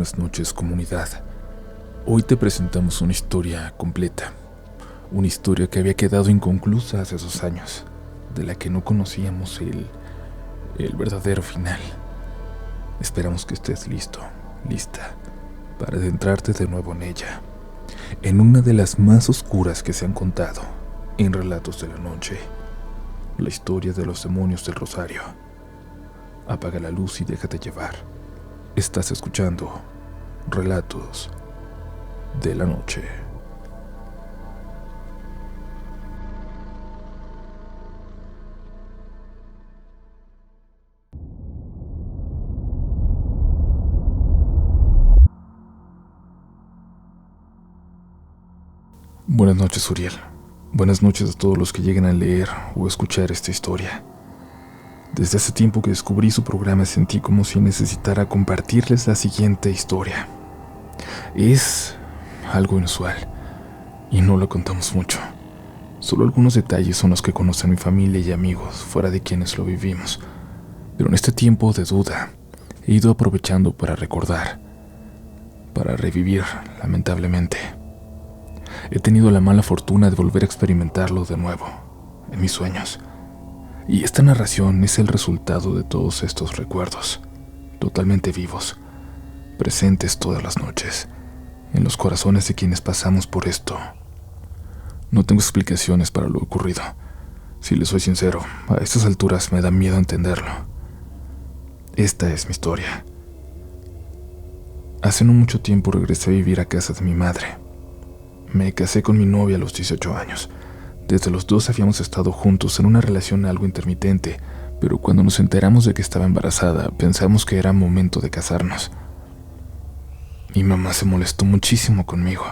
buenas noches, comunidad. Hoy te presentamos una historia completa, una historia que había quedado inconclusa hace 2 años, de la que no conocíamos el verdadero final. Esperamos que estés listo, lista, para adentrarte de nuevo en ella, en una de las más oscuras que se han contado en Relatos de la Noche, la historia de los demonios del Rosario. Apaga la luz y déjate llevar. Estás escuchando Relatos de la Noche. Buenas noches, Uriel. Buenas noches a todos los que lleguen a leer o escuchar esta historia. Desde hace tiempo que descubrí su programa sentí como si necesitara compartirles la siguiente historia. Es algo inusual y no lo contamos mucho. Solo algunos detalles son los que conocen mi familia y amigos fuera de quienes lo vivimos. Pero en este tiempo de duda he ido aprovechando para recordar, para revivir, lamentablemente. He tenido la mala fortuna de volver a experimentarlo de nuevo, en mis sueños. Y esta narración es el resultado de todos estos recuerdos, totalmente vivos, presentes todas las noches, en los corazones de quienes pasamos por esto. No tengo explicaciones para lo ocurrido. Si les soy sincero, a estas alturas me da miedo entenderlo. Esta es mi historia. Hace no mucho tiempo regresé a vivir a casa de mi madre. Me casé con mi novia a los 18 años. Desde los 2 habíamos estado juntos en una relación algo intermitente, pero cuando nos enteramos de que estaba embarazada, pensamos que era momento de casarnos. Mi mamá se molestó muchísimo conmigo,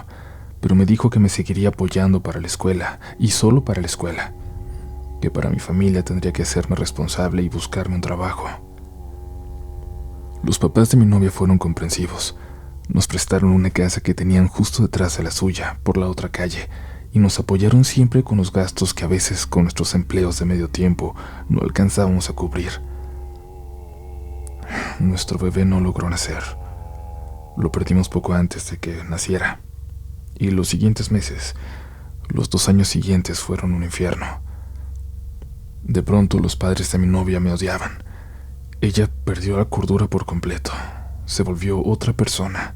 pero me dijo que me seguiría apoyando para la escuela, y solo para la escuela, que para mi familia tendría que hacerme responsable y buscarme un trabajo. Los papás de mi novia fueron comprensivos. Nos prestaron una casa que tenían justo detrás de la suya, por la otra calle, y nos apoyaron siempre con los gastos que a veces con nuestros empleos de medio tiempo no alcanzábamos a cubrir. Nuestro bebé no logró nacer. Lo perdimos poco antes de que naciera. Y los siguientes meses, los 2 años siguientes fueron un infierno. De pronto los padres de mi novia me odiaban. Ella perdió la cordura por completo. Se volvió otra persona.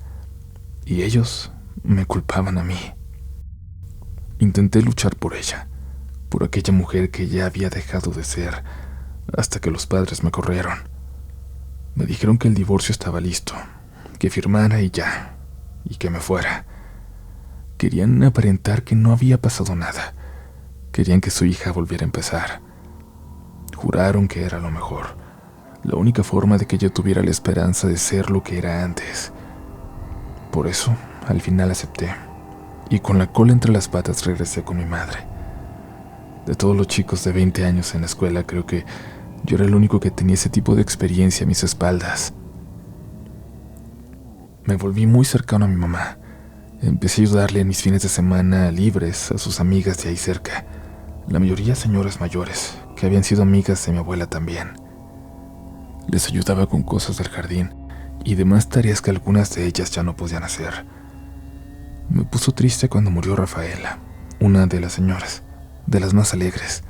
Y ellos me culpaban a mí. Intenté luchar por ella, por aquella mujer que ya había dejado de ser, hasta que los padres me corrieron. Me dijeron que el divorcio estaba listo, que firmara y ya, y que me fuera. Querían aparentar que no había pasado nada. Querían que su hija volviera a empezar. Juraron que era lo mejor, la única forma de que yo tuviera la esperanza de ser lo que era antes. Por eso, al final acepté. Y con la cola entre las patas regresé con mi madre. De todos los chicos de 20 años en la escuela, creo que yo era el único que tenía ese tipo de experiencia a mis espaldas. Me volví muy cercano a mi mamá. Empecé a ayudarle en mis fines de semana libres a sus amigas de ahí cerca, la mayoría señoras mayores, que habían sido amigas de mi abuela también. Les ayudaba con cosas del jardín y demás tareas que algunas de ellas ya no podían hacer. Me puso triste cuando murió Rafaela, una de las señoras, de las más alegres,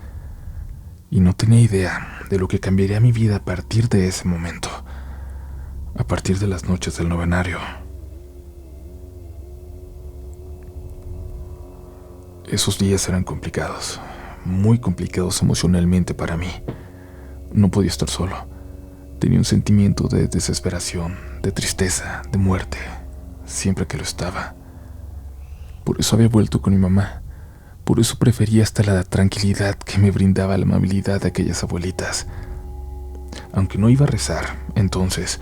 y no tenía idea de lo que cambiaría mi vida a partir de ese momento, a partir de las noches del novenario. Esos días eran complicados, muy complicados emocionalmente para mí. No podía estar solo. Tenía un sentimiento de desesperación, de tristeza, de muerte, siempre que lo estaba. Por eso había vuelto con mi mamá. Por eso prefería hasta la tranquilidad que me brindaba la amabilidad de aquellas abuelitas. Aunque no iba a rezar, entonces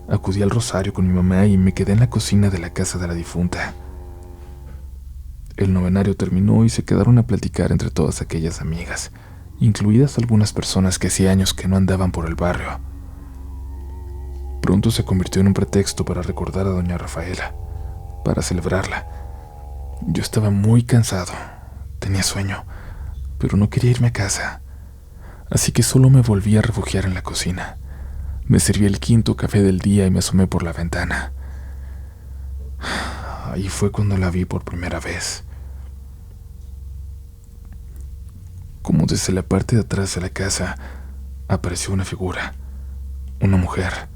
acudí al rosario con mi mamá y me quedé en la cocina de la casa de la difunta. El novenario terminó y se quedaron a platicar entre todas aquellas amigas, incluidas algunas personas que hacía años que no andaban por el barrio. Pronto se convirtió en un pretexto para recordar a doña Rafaela, para celebrarla. Yo estaba muy cansado, tenía sueño, pero no quería irme a casa, así que solo me volví a refugiar en la cocina. Me serví el 5.º café del día y me asomé por la ventana. Ahí fue cuando la vi por primera vez. Como desde la parte de atrás de la casa apareció una figura, una mujer.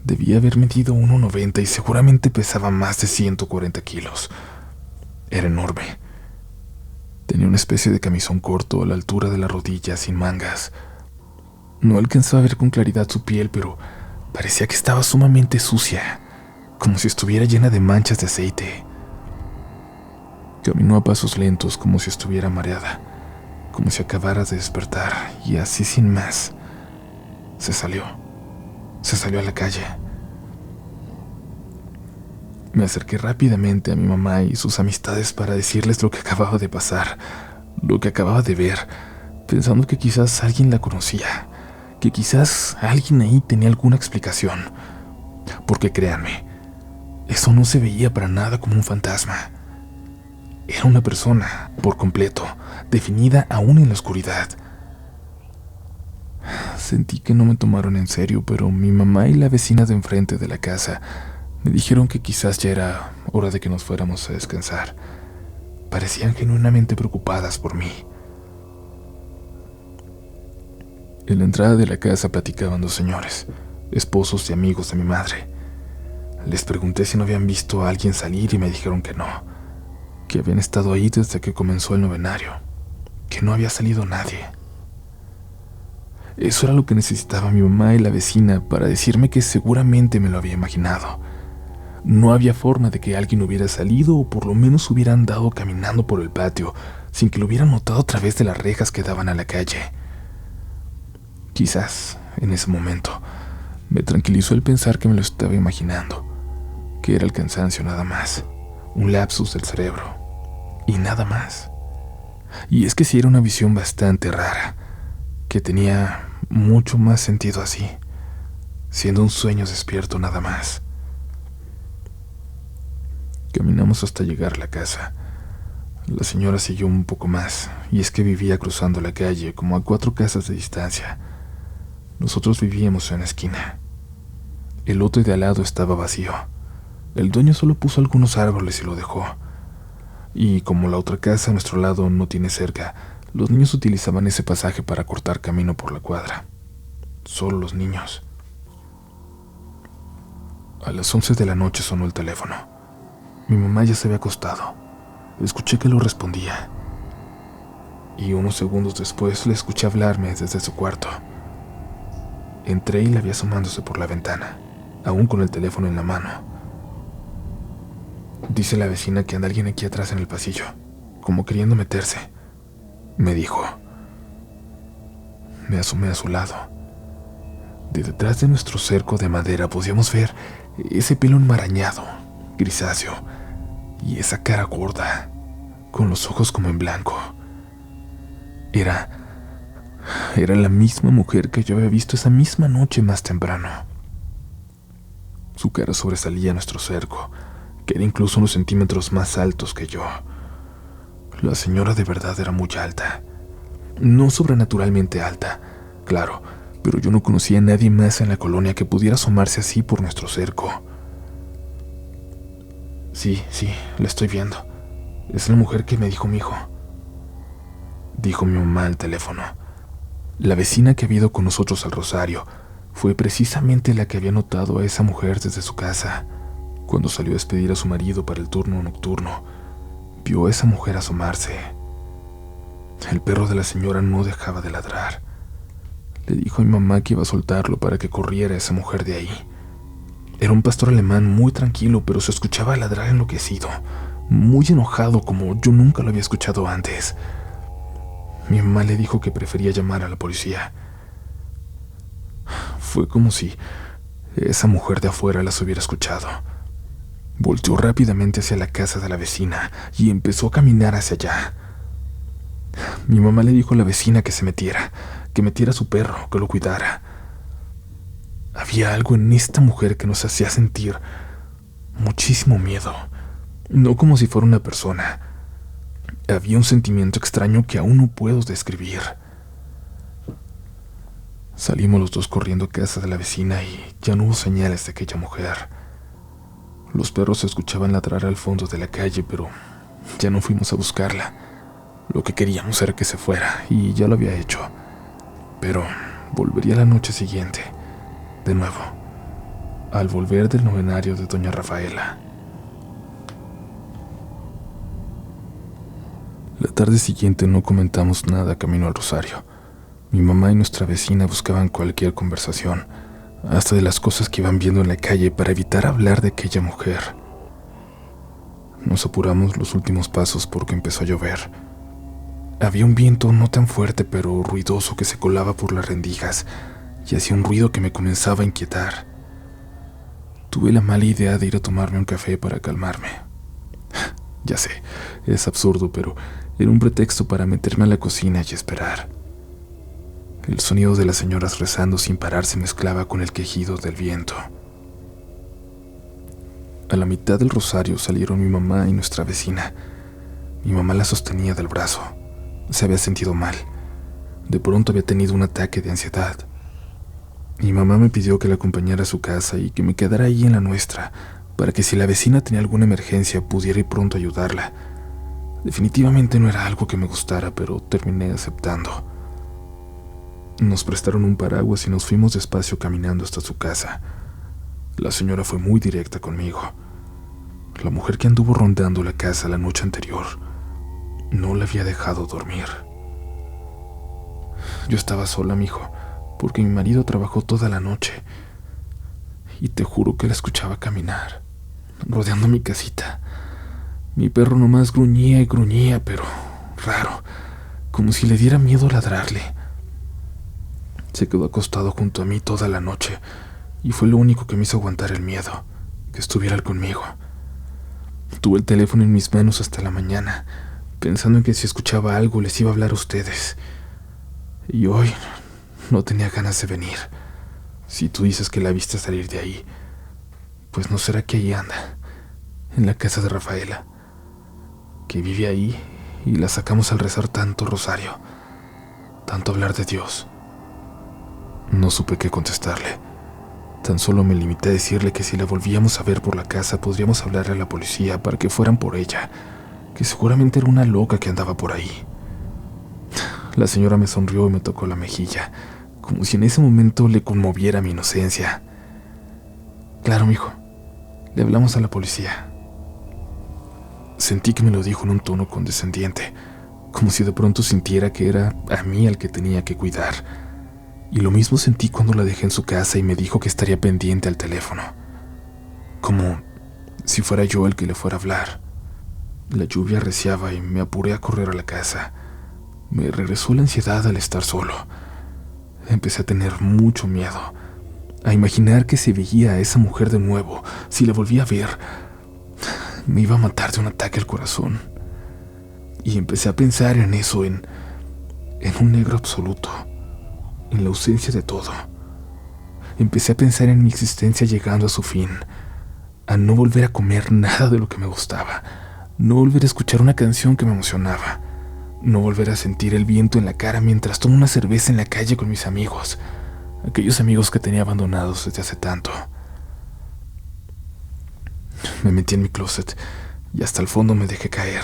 Debía haber medido 1,90 y seguramente pesaba más de 140 kilos. Era enorme. Tenía una especie de camisón corto a la altura de la rodilla, sin mangas. No alcanzaba a ver con claridad su piel, pero parecía que estaba sumamente sucia, como si estuviera llena de manchas de aceite. Caminó a pasos lentos, como si estuviera mareada, como si acabara de despertar, y así sin más, se salió a la calle. Me acerqué rápidamente a mi mamá y sus amistades para decirles lo que acababa de pasar, lo que acababa de ver, pensando que quizás alguien la conocía, que quizás alguien ahí tenía alguna explicación. Porque créanme, eso no se veía para nada como un fantasma. Era una persona, por completo, definida aún en la oscuridad. Sentí que no me tomaron en serio, pero mi mamá y la vecina de enfrente de la casa me dijeron que quizás ya era hora de que nos fuéramos a descansar. Parecían genuinamente preocupadas por mí. En la entrada de la casa platicaban dos señores, esposos y amigos de mi madre. Les pregunté si no habían visto a alguien salir y me dijeron que no, que habían estado ahí desde que comenzó el novenario, que no había salido nadie. Eso era lo que necesitaba mi mamá y la vecina para decirme que seguramente me lo había imaginado. No había forma de que alguien hubiera salido o por lo menos hubiera andado caminando por el patio sin que lo hubieran notado a través de las rejas que daban a la calle. Quizás, en ese momento, me tranquilizó el pensar que me lo estaba imaginando, que era el cansancio nada más, un lapsus del cerebro, y nada más. Y es que sí era una visión bastante rara, que tenía mucho más sentido así, siendo un sueño despierto nada más. Caminamos hasta llegar a la casa. La señora siguió un poco más, y es que vivía cruzando la calle, como a 4 casas de distancia. Nosotros vivíamos en la esquina. El lote de al lado estaba vacío. El dueño solo puso algunos árboles y lo dejó. Y como la otra casa a nuestro lado no tiene cerca, los niños utilizaban ese pasaje para cortar camino por la cuadra. Solo los niños. A las 11 de la noche sonó el teléfono. Mi mamá ya se había acostado. Escuché que lo respondía. Y unos segundos después le escuché hablarme desde su cuarto. Entré y la vi asomándose por la ventana, aún con el teléfono en la mano. Dice la vecina que anda alguien aquí atrás en el pasillo, como queriendo meterse, me dijo. Me asomé a su lado. De detrás de nuestro cerco de madera podíamos ver ese pelo enmarañado, grisáceo, y esa cara gorda, con los ojos como en blanco. Era la misma mujer que yo había visto esa misma noche más temprano. Su cara sobresalía a nuestro cerco, que era incluso unos centímetros más altos que yo. La señora de verdad era muy alta. No sobrenaturalmente alta, claro, pero yo no conocía a nadie más en la colonia que pudiera asomarse así por nuestro cerco. Sí, la estoy viendo. Es la mujer que me dijo mi hijo. Dijo mi mamá al teléfono. La vecina que había ido con nosotros al Rosario fue precisamente la que había notado a esa mujer desde su casa. Cuando salió a despedir a su marido para el turno nocturno, vio a esa mujer asomarse. El perro de la señora no dejaba de ladrar. Le dijo a mi mamá que iba a soltarlo para que corriera esa mujer de ahí. Era un pastor alemán muy tranquilo, pero se escuchaba ladrar enloquecido, muy enojado como yo nunca lo había escuchado antes. Mi mamá le dijo que prefería llamar a la policía. Fue como si esa mujer de afuera las hubiera escuchado. Volteó rápidamente hacia la casa de la vecina y empezó a caminar hacia allá. Mi mamá le dijo a la vecina que se metiera, que metiera a su perro, que lo cuidara. Había algo en esta mujer que nos hacía sentir muchísimo miedo, no como si fuera una persona. Había un sentimiento extraño que aún no puedo describir. Salimos los dos corriendo a casa de la vecina y ya no hubo señales de aquella mujer. Los perros se escuchaban ladrar al fondo de la calle, pero ya no fuimos a buscarla. Lo que queríamos era que se fuera, y ya lo había hecho. Pero volvería la noche siguiente, de nuevo, al volver del novenario de doña Rafaela. La tarde siguiente no comentamos nada camino al rosario. Mi mamá y nuestra vecina buscaban cualquier conversación, hasta de las cosas que iban viendo en la calle para evitar hablar de aquella mujer. Nos apuramos los últimos pasos porque empezó a llover. Había un viento no tan fuerte pero ruidoso que se colaba por las rendijas y hacía un ruido que me comenzaba a inquietar. Tuve la mala idea de ir a tomarme un café para calmarme. Ya sé, es absurdo, pero era un pretexto para meterme a la cocina y esperar. El sonido de las señoras rezando sin parar se mezclaba con el quejido del viento. A la mitad del rosario salieron mi mamá y nuestra vecina. Mi mamá la sostenía del brazo. Se había sentido mal. De pronto había tenido un ataque de ansiedad. Mi mamá me pidió que la acompañara a su casa y que me quedara ahí en la nuestra, para que si la vecina tenía alguna emergencia pudiera ir pronto a ayudarla. Definitivamente no era algo que me gustara, pero terminé aceptando. Nos prestaron un paraguas y nos fuimos despacio caminando hasta su casa. La señora fue muy directa conmigo. La mujer que anduvo rondando la casa la noche anterior no la había dejado dormir. Yo estaba sola, mijo, porque mi marido trabajó toda la noche y te juro que la escuchaba caminar, rodeando mi casita. Mi perro nomás gruñía y gruñía, pero raro, como si le diera miedo ladrarle. Se quedó acostado junto a mí toda la noche y fue lo único que me hizo aguantar el miedo, que estuviera él conmigo. Tuve el teléfono en mis manos hasta la mañana, pensando en que si escuchaba algo les iba a hablar a ustedes. Y hoy no tenía ganas de venir. Si tú dices que la viste salir de ahí, pues no será que ahí anda, en la casa de Rafaela, que vive ahí y la sacamos al rezar tanto rosario, tanto hablar de Dios. No supe qué contestarle. Tan solo me limité a decirle que si la volvíamos a ver por la casa podríamos hablarle a la policía para que fueran por ella, que seguramente era una loca que andaba por ahí. La señora me sonrió y me tocó la mejilla, como si en ese momento le conmoviera mi inocencia. Claro, mijo, le hablamos a la policía. Sentí que me lo dijo en un tono condescendiente, como si de pronto sintiera que era a mí al que tenía que cuidar. Y lo mismo sentí cuando la dejé en su casa y me dijo que estaría pendiente al teléfono, como si fuera yo el que le fuera a hablar. La lluvia arreciaba y me apuré a correr a la casa. Me regresó la ansiedad al estar solo. Empecé a tener mucho miedo, a imaginar que si veía a esa mujer de nuevo, si la volvía a ver, me iba a matar de un ataque al corazón. Y empecé a pensar en eso, en un negro absoluto, en la ausencia de todo. Empecé a pensar en mi existencia llegando a su fin, a no volver a comer nada de lo que me gustaba, no volver a escuchar una canción que me emocionaba, no volver a sentir el viento en la cara mientras tomo una cerveza en la calle con mis amigos, aquellos amigos que tenía abandonados desde hace tanto. Me metí en mi closet y hasta el fondo me dejé caer,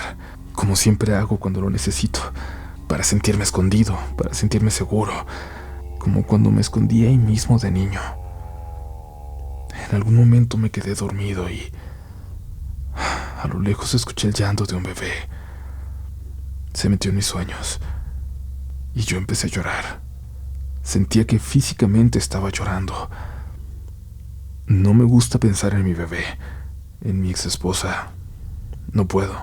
como siempre hago cuando lo necesito, para sentirme escondido, para sentirme seguro, como cuando me escondí ahí mismo de niño. En algún momento me quedé dormido y a lo lejos escuché el llanto de un bebé. Se metió en mis sueños y yo empecé a llorar. Sentía que físicamente estaba llorando. No me gusta pensar en mi bebé, en mi ex esposa. No puedo,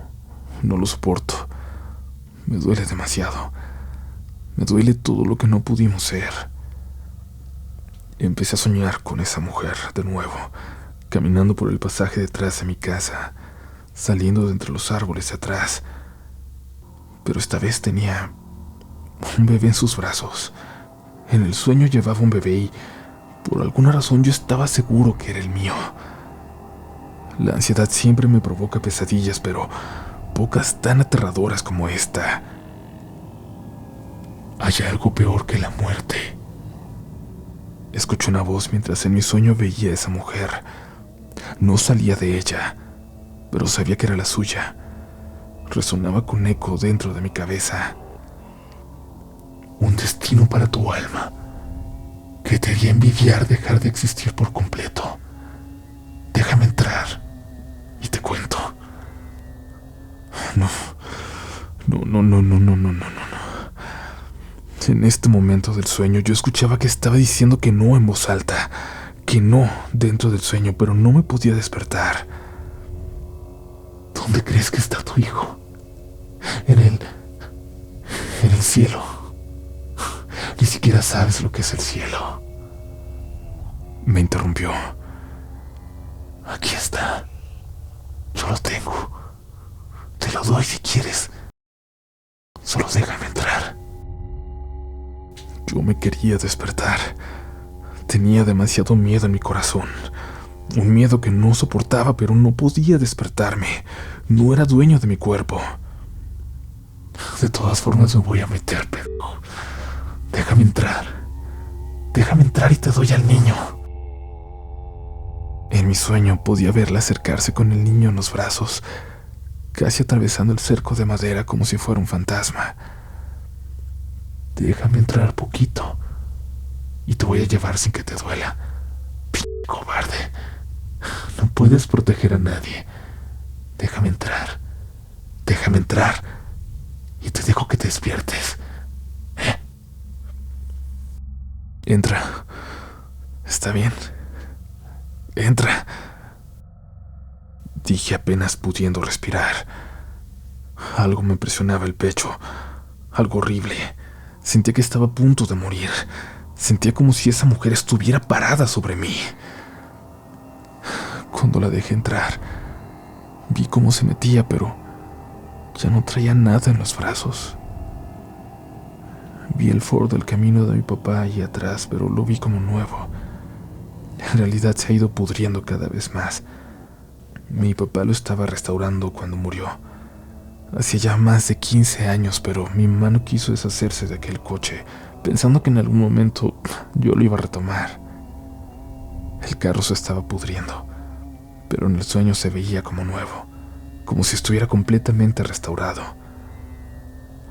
no lo soporto. Me duele demasiado. Me duele todo lo que no pudimos ser. Empecé a soñar con esa mujer de nuevo, caminando por el pasaje detrás de mi casa, saliendo de entre los árboles de atrás. Pero esta vez tenía un bebé en sus brazos. En el sueño llevaba un bebé y por alguna razón yo estaba seguro que era el mío. La ansiedad siempre me provoca pesadillas, pero pocas tan aterradoras como esta. Hay algo peor que la muerte. Escuché una voz mientras en mi sueño veía a esa mujer. No salía de ella, pero sabía que era la suya. Resonaba con eco dentro de mi cabeza. Un destino para tu alma, que te haría envidiar dejar de existir por completo. Déjame entrar y te cuento. No. En este momento del sueño yo escuchaba que estaba diciendo que no en voz alta, que no dentro del sueño, pero no me podía despertar. ¿Dónde crees que está tu hijo? En el cielo. Ni siquiera sabes lo que es el cielo. Me interrumpió. Aquí está. Yo lo tengo. Te lo doy si quieres. Solo déjame entrar. Yo me quería despertar. Tenía demasiado miedo en mi corazón. Un miedo que no soportaba, pero no podía despertarme. No era dueño de mi cuerpo. De todas formas me voy a meter, pero déjame entrar. Déjame entrar y te doy al niño. En mi sueño podía verla acercarse con el niño en los brazos, casi atravesando el cerco de madera como si fuera un fantasma. Déjame entrar poquito y te voy a llevar sin que te duela. Cobarde. No puedes proteger a nadie. Déjame entrar. Déjame entrar y te dejo que te despiertes. Entra. Está bien. Entra. Dije apenas pudiendo respirar. Algo me presionaba el pecho. Algo horrible. Sentía que estaba a punto de morir. Sentía como si esa mujer estuviera parada sobre mí. Cuando la dejé entrar, vi cómo se metía, pero ya no traía nada en los brazos. Vi el Ford del camino de mi papá ahí atrás, pero lo vi como nuevo. En realidad se ha ido pudriendo cada vez más. Mi papá lo estaba restaurando cuando murió. Hacía ya más de 15 años, pero mi mamá no quiso deshacerse de aquel coche, pensando que en algún momento yo lo iba a retomar. El carro se estaba pudriendo, pero en el sueño se veía como nuevo, como si estuviera completamente restaurado.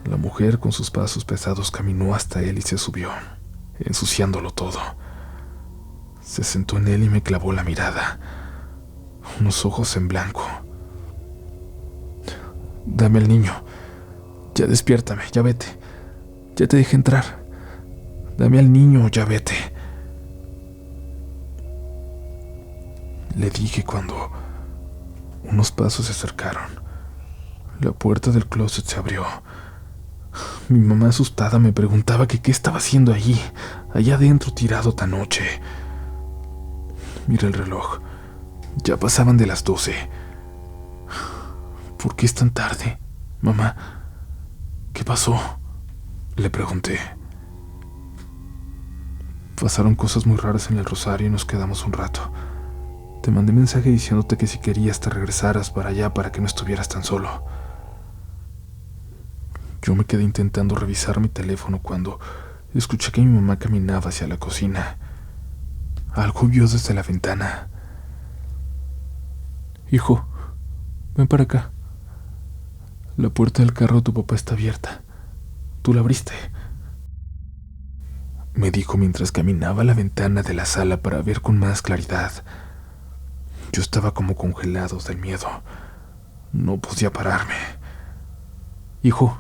La mujer con sus pasos pesados caminó hasta él y se subió, ensuciándolo todo. Se sentó en él y me clavó la mirada, unos ojos en blanco. Dame al niño. Ya despiértame, ya vete. Ya te dejé entrar. Dame al niño, ya vete. Le dije cuando unos pasos se acercaron. La puerta del closet se abrió. Mi mamá asustada me preguntaba que qué estaba haciendo allí, allá adentro tirado tan noche. Mira el reloj. Ya pasaban de las 12. ¿Por qué es tan tarde, mamá? ¿Qué pasó?, le pregunté. Pasaron cosas muy raras en el Rosario y nos quedamos un rato. Te mandé mensaje diciéndote que si querías te regresaras para allá para que no estuvieras tan solo. Yo me quedé intentando revisar mi teléfono cuando escuché que mi mamá caminaba hacia la cocina. Algo vio desde la ventana. Hijo, ven para acá. La puerta del carro de tu papá está abierta. Tú la abriste, me dijo mientras caminaba a la ventana de la sala para ver con más claridad. Yo estaba como congelado del miedo. No podía pararme. Hijo,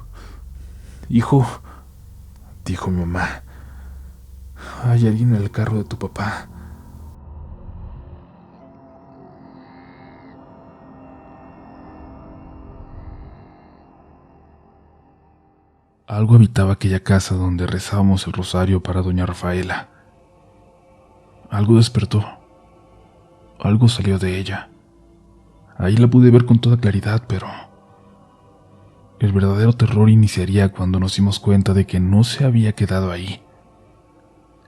dijo mi mamá. Hay alguien en el carro de tu papá. Algo habitaba aquella casa donde rezábamos el rosario para doña Rafaela. Algo despertó. Algo salió de ella. Ahí la pude ver con toda claridad, pero el verdadero terror iniciaría cuando nos dimos cuenta de que no se había quedado ahí.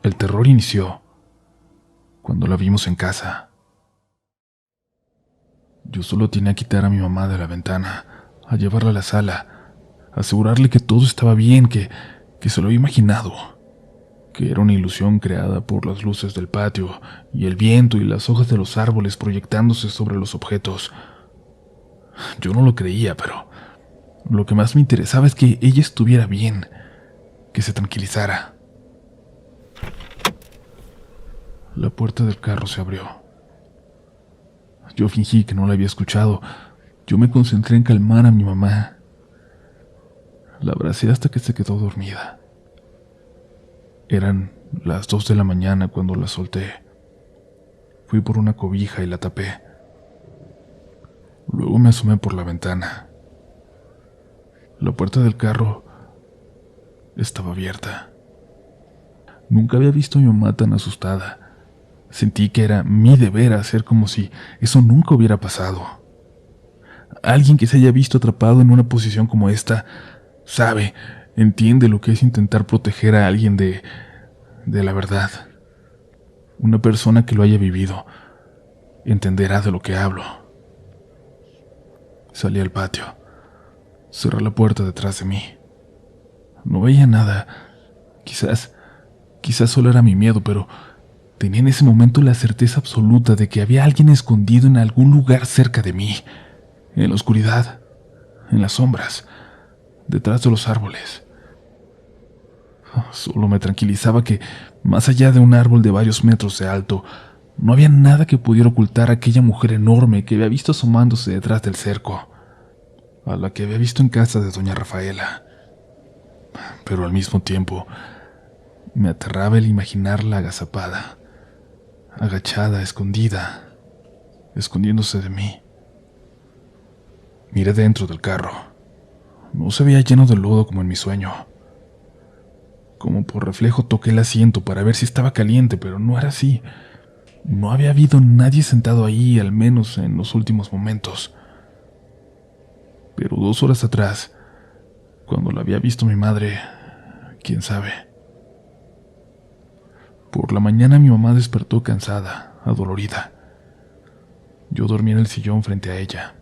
El terror inició cuando la vimos en casa. Yo solo tenía que quitar a mi mamá de la ventana, a llevarla a la sala, asegurarle que todo estaba bien, que se lo había imaginado, que era una ilusión creada por las luces del patio y el viento y las hojas de los árboles proyectándose sobre los objetos. Yo no lo creía, pero lo que más me interesaba es que ella estuviera bien, que se tranquilizara. La puerta del carro se abrió. Yo fingí que no la había escuchado. Yo me concentré en calmar a mi mamá. La abracé hasta que se quedó dormida. Eran las 2 de la mañana cuando la solté. Fui por una cobija y la tapé. Luego me asomé por la ventana. La puerta del carro estaba abierta. Nunca había visto a mi mamá tan asustada. Sentí que era mi deber hacer como si eso nunca hubiera pasado. Alguien que se haya visto atrapado en una posición como esta sabe, entiende lo que es intentar proteger a alguien de la verdad. Una persona que lo haya vivido entenderá de lo que hablo. Salí al patio. Cerré la puerta detrás de mí. No veía nada. Quizás solo era mi miedo, pero tenía en ese momento la certeza absoluta de que había alguien escondido en algún lugar cerca de mí, en la oscuridad, en las sombras, detrás de los árboles. Solo me tranquilizaba que, más allá de un árbol de varios metros de alto, no había nada que pudiera ocultar a aquella mujer enorme que había visto asomándose detrás del cerco, a la que había visto en casa de doña Rafaela. Pero al mismo tiempo, me aterraba el imaginarla agazapada, agachada, escondida, escondiéndose de mí. Miré dentro del carro. No se veía lleno de lodo como en mi sueño. Como por reflejo toqué el asiento para ver si estaba caliente, pero no era así. No había habido nadie sentado ahí, al menos en los últimos momentos. Pero 2 horas atrás, cuando la había visto mi madre, quién sabe. Por la mañana mi mamá despertó cansada, adolorida. Yo dormí en el sillón frente a ella.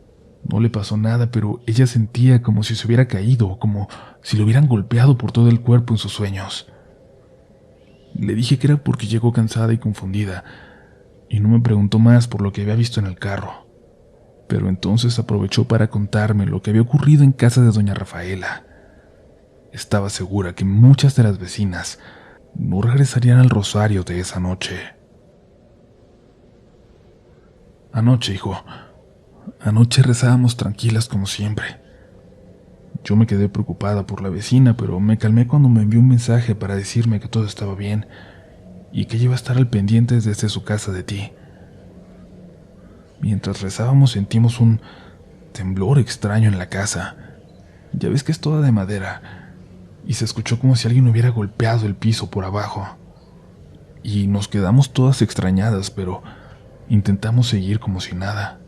No le pasó nada, pero ella sentía como si se hubiera caído, como si lo hubieran golpeado por todo el cuerpo en sus sueños. Le dije que era porque llegó cansada y confundida, y no me preguntó más por lo que había visto en el carro. Pero entonces aprovechó para contarme lo que había ocurrido en casa de doña Rafaela. Estaba segura que muchas de las vecinas no regresarían al rosario de esa noche. Anoche, hijo. Anoche rezábamos tranquilas como siempre. Yo me quedé preocupada por la vecina, pero me calmé cuando me envió un mensaje para decirme que todo estaba bien y que ella iba a estar al pendiente desde su casa de ti. Mientras rezábamos sentimos un temblor extraño en la casa. Ya ves que es toda de madera, y se escuchó como si alguien hubiera golpeado el piso por abajo. Y nos quedamos todas extrañadas, pero intentamos seguir como si nada.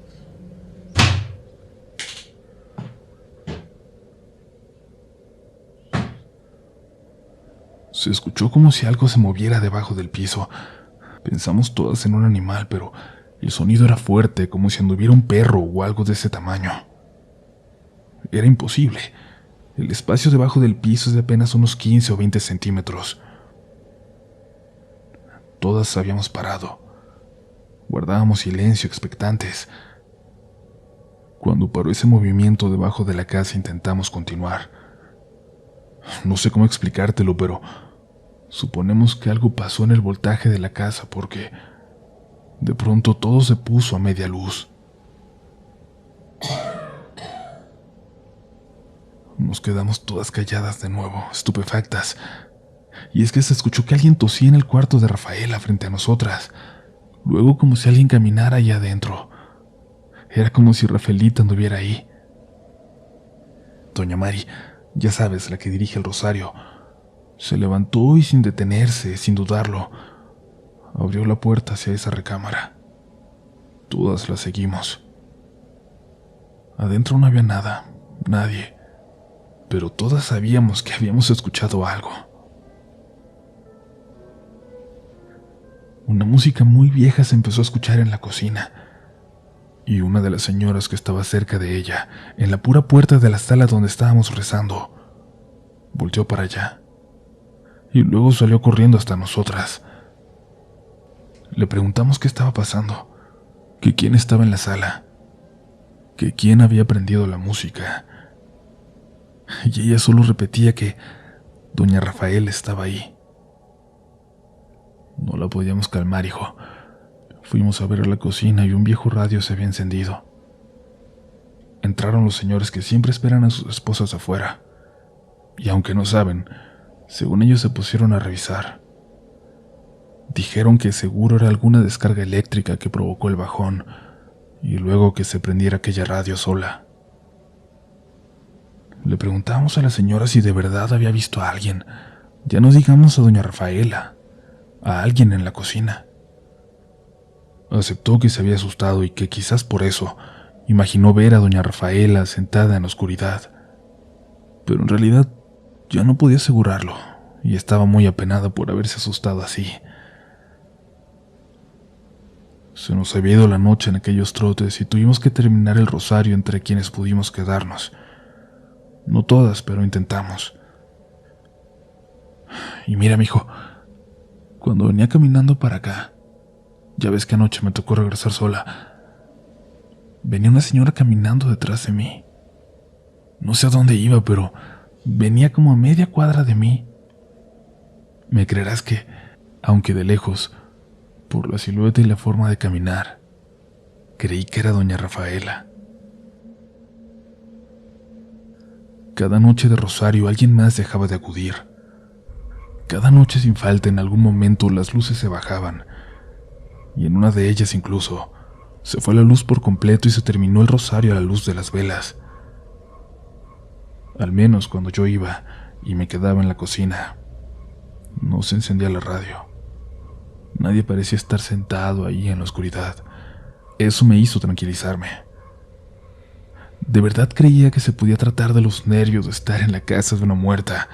Se escuchó como si algo se moviera debajo del piso. Pensamos todas en un animal, pero el sonido era fuerte, como si anduviera un perro o algo de ese tamaño. Era imposible. El espacio debajo del piso es de apenas unos 15 o 20 centímetros. Todas habíamos parado. Guardábamos silencio, expectantes. Cuando paró ese movimiento debajo de la casa intentamos continuar. No sé cómo explicártelo, pero suponemos que algo pasó en el voltaje de la casa porque de pronto todo se puso a media luz. Nos quedamos todas calladas de nuevo, estupefactas. Y es que se escuchó que alguien tosía en el cuarto de Rafaela frente a nosotras. Luego como si alguien caminara allá adentro. Era como si Rafaelita anduviera ahí. Doña Mari, ya sabes, la que dirige el rosario, se levantó y sin detenerse, sin dudarlo, abrió la puerta hacia esa recámara. Todas la seguimos. Adentro no había nada, nadie, pero todas sabíamos que habíamos escuchado algo. Una música muy vieja se empezó a escuchar en la cocina, y una de las señoras que estaba cerca de ella, en la pura puerta de la sala donde estábamos rezando, volteó para allá. y luego salió corriendo hasta nosotras. Le preguntamos qué estaba pasando, que quién estaba en la sala, que quién había prendido la música. Y ella solo repetía que doña Rafaela estaba ahí. No la podíamos calmar, hijo. Fuimos a ver a la cocina y un viejo radio se había encendido. Entraron los señores que siempre esperan a sus esposas afuera, y aunque no saben, según ellos se pusieron a revisar. Dijeron que seguro era alguna descarga eléctrica que provocó el bajón, y luego que se prendiera aquella radio sola. Le preguntamos a la señora si de verdad había visto a alguien, ya no digamos a doña Rafaela, a alguien en la cocina. Aceptó que se había asustado y que quizás por eso imaginó ver a doña Rafaela sentada en la oscuridad, pero en realidad ya no podía asegurarlo y estaba muy apenada por haberse asustado así. Se nos había ido la noche en aquellos trotes y tuvimos que terminar el rosario entre quienes pudimos quedarnos. No todas, pero intentamos. Y mira, mijo, cuando venía caminando para acá, ya ves que anoche me tocó regresar sola, venía una señora caminando detrás de mí. No sé a dónde iba, pero venía como a media cuadra de mí. Me creerás que, aunque de lejos, por la silueta y la forma de caminar, creí que era doña Rafaela. Cada noche de rosario alguien más dejaba de acudir. Cada noche sin falta en algún momento las luces se bajaban, y en una de ellas incluso se fue la luz por completo y se terminó el rosario a la luz de las velas. Al menos cuando yo iba y me quedaba en la cocina, no se encendía la radio. Nadie parecía estar sentado ahí en la oscuridad. Eso me hizo tranquilizarme. De verdad creía que se podía tratar de los nervios de estar en la casa de una muerta,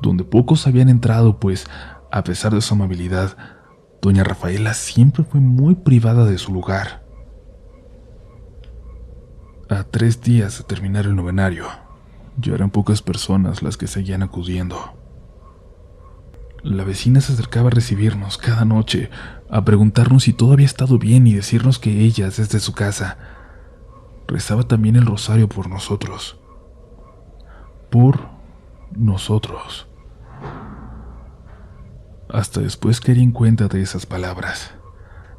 donde pocos habían entrado, pues, a pesar de su amabilidad, doña Rafaela siempre fue muy privada de su lugar. A 3 días de terminar el novenario, ya eran pocas personas las que seguían acudiendo. La vecina se acercaba a recibirnos cada noche, a preguntarnos si todo había estado bien y decirnos que ella, desde su casa, rezaba también el rosario por nosotros. Por nosotros. Hasta después caí en cuenta de esas palabras,